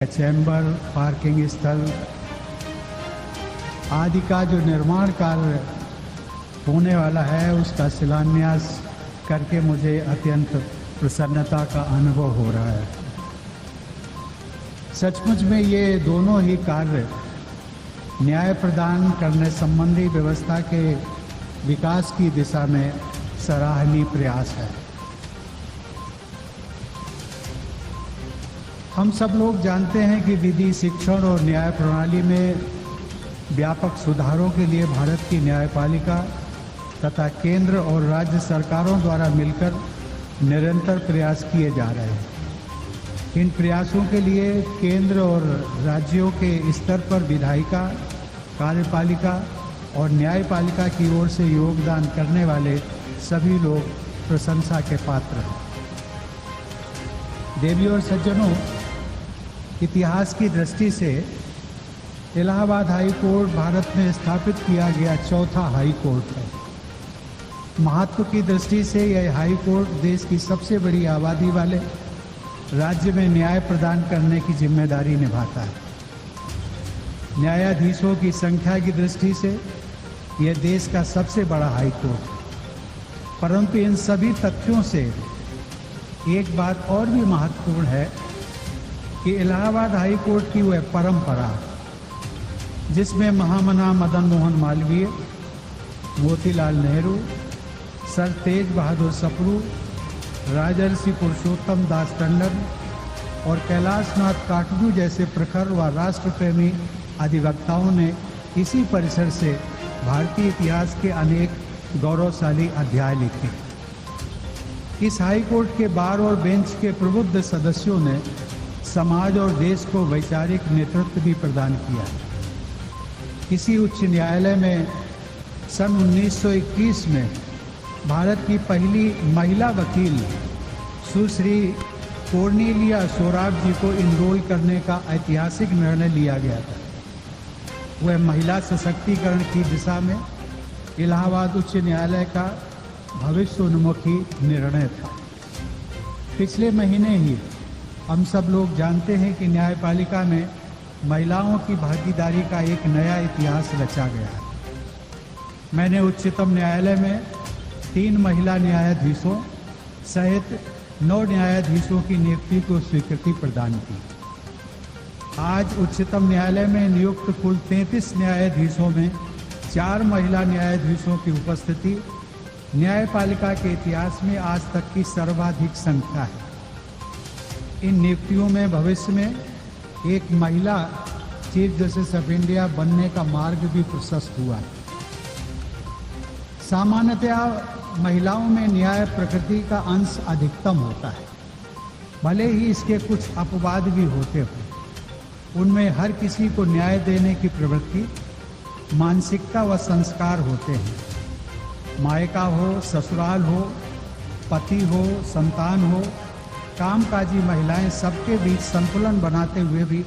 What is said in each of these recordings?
Chamber, parking स्थल आदि का जो निर्माण कार्य होने वाला है उसका शिलान्यास करके मुझे अत्यंत प्रसन्नता का अनुभव हो रहा है। सचमुच में ये दोनों ही कार्य न्याय प्रदान करने संबंधी व्यवस्था के विकास की दिशा में सराहनीय प्रयास है। हम सब लोग जानते हैं कि विधि, शिक्षण और न्याय प्रणाली में व्यापक सुधारों के लिए भारत की न्यायपालिका तथा केंद्र और राज्य सरकारों द्वारा मिलकर निरंतर प्रयास किए जा रहे हैं। इन प्रयासों के लिए केंद्र और राज्यों के स्तर पर विधायिका, कार्यपालिका और न्यायपालिका की ओर से योगदान करने वाले सभी लोग प्रशंसा के पात्र हैं। देवियों और सज्जनों, इतिहास की दृष्टि से इलाहाबाद हाई कोर्ट भारत में स्थापित किया गया चौथा हाई कोर्ट है। महत्व की दृष्टि से यह हाई कोर्ट देश की सबसे बड़ी आबादी वाले राज्य में न्याय प्रदान करने की जिम्मेदारी निभाता है। न्यायाधीशों की संख्या की दृष्टि से यह देश का सबसे बड़ा हाई कोर्ट है। परंतु इन सभी तथ्यों से एक बात और भी महत्वपूर्ण है कि इलाहाबाद हाई कोर्ट की वह परंपरा जिसमें महामना मदन मोहन मालवीय, मोतीलाल नेहरू, सर तेज बहादुर सप्रू, राजर्षि पुरुषोत्तम दास टंडन और कैलाश नाथ काटजू जैसे प्रखर व राष्ट्र प्रेमी अधिवक्ताओं ने इसी परिसर से भारतीय इतिहास के अनेक गौरवशाली अध्याय लिखे। इस हाई कोर्ट के बार और बेंच के प्रबुद्ध सदस्यों ने समाज और देश को वैचारिक नेतृत्व भी प्रदान किया। इसी उच्च न्यायालय में सन 1921 में भारत की पहली महिला वकील सुश्री कोर्नेलिया सोराब जी को इनरोल करने का ऐतिहासिक निर्णय लिया गया था। वह महिला सशक्तिकरण की दिशा में इलाहाबाद उच्च न्यायालय का भविष्योन्मुखी निर्णय था। पिछले महीने ही हम सब लोग जानते हैं कि न्यायपालिका में महिलाओं की भागीदारी का एक नया इतिहास रचा गया है। मैंने उच्चतम न्यायालय में 3 महिला न्यायाधीशों सहित 9 न्यायाधीशों की नियुक्ति को स्वीकृति प्रदान की। आज उच्चतम न्यायालय में नियुक्त कुल 33 न्यायाधीशों में 4 महिला न्यायाधीशों की उपस्थिति न्यायपालिका के इतिहास में आज तक की सर्वाधिक संख्या है। इन नियुक्तियों में भविष्य में एक महिला चीफ जस्टिस ऑफ इंडिया बनने का मार्ग भी प्रशस्त हुआ है। सामान्यतः महिलाओं में न्याय प्रकृति का अंश अधिकतम होता है, भले ही इसके कुछ अपवाद भी होते हो। उनमें हर किसी को न्याय देने की प्रवृत्ति, मानसिकता व संस्कार होते हैं। मायका हो, ससुराल हो, पति हो, संतान हो, कामकाजी महिलाएं सबके बीच संतुलन बनाते हुए भी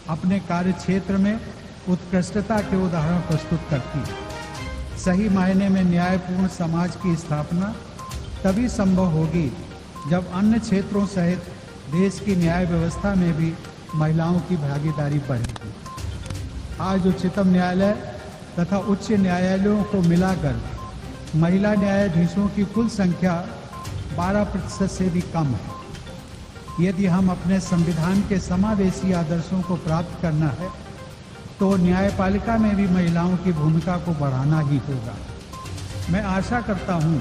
अपने कार्य क्षेत्र में उत्कृष्टता के उदाहरण प्रस्तुत करती है। सही मायने में न्यायपूर्ण समाज की स्थापना तभी संभव होगी जब अन्य क्षेत्रों सहित देश की न्याय व्यवस्था में भी महिलाओं की भागीदारी बढ़ेगी। आज उच्चतम न्यायालय तथा उच्च न्यायालयों को मिलाकर महिला न्यायाधीशों की कुल संख्या 12% से भी कम है। यदि हम अपने संविधान के समावेशी आदर्शों को प्राप्त करना है तो न्यायपालिका में भी महिलाओं की भूमिका को बढ़ाना ही होगा। मैं आशा करता हूं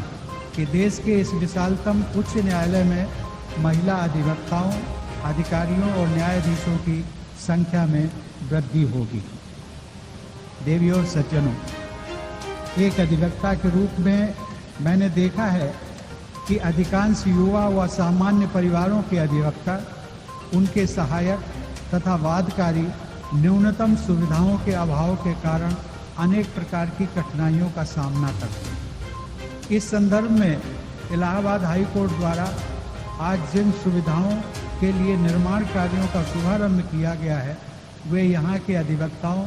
कि देश के इस विशालतम उच्च न्यायालय में महिला अधिवक्ताओं, अधिकारियों और न्यायाधीशों की संख्या में वृद्धि होगी। देवियों और सज्जनों, एक अधिवक्ता के रूप में मैंने देखा है कि अधिकांश युवा व सामान्य परिवारों के अधिवक्ता, उनके सहायक तथा वादकारी न्यूनतम सुविधाओं के अभाव के कारण अनेक प्रकार की कठिनाइयों का सामना करते हैं। इस संदर्भ में इलाहाबाद हाई कोर्ट द्वारा आज जिन सुविधाओं के लिए निर्माण कार्यों का शुभारंभ किया गया है वे यहाँ के अधिवक्ताओं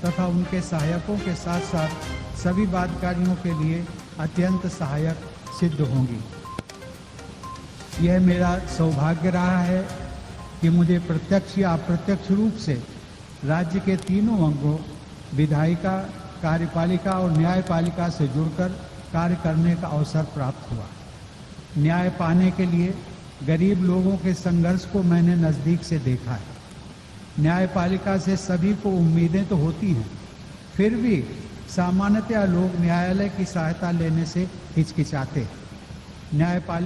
तथा उनके सहायकों के साथ साथ सभी वादकारियों के लिए अत्यंत सहायक सिद्ध होंगी। यह मेरा सौभाग्य रहा है कि मुझे प्रत्यक्ष या अप्रत्यक्ष रूप से राज्य के तीनों अंगों विधायिका, कार्यपालिका और न्यायपालिका से जुड़कर कार्य करने का अवसर प्राप्त हुआ। न्याय पाने के लिए गरीब लोगों के संघर्ष को मैंने नज़दीक से देखा है। न्यायपालिका से सभी को उम्मीदें तो होती हैं, फिर भी सामान्यतया लोग न्यायालय की सहायता लेने से हिचकिचाते हैं। न्यायपालिका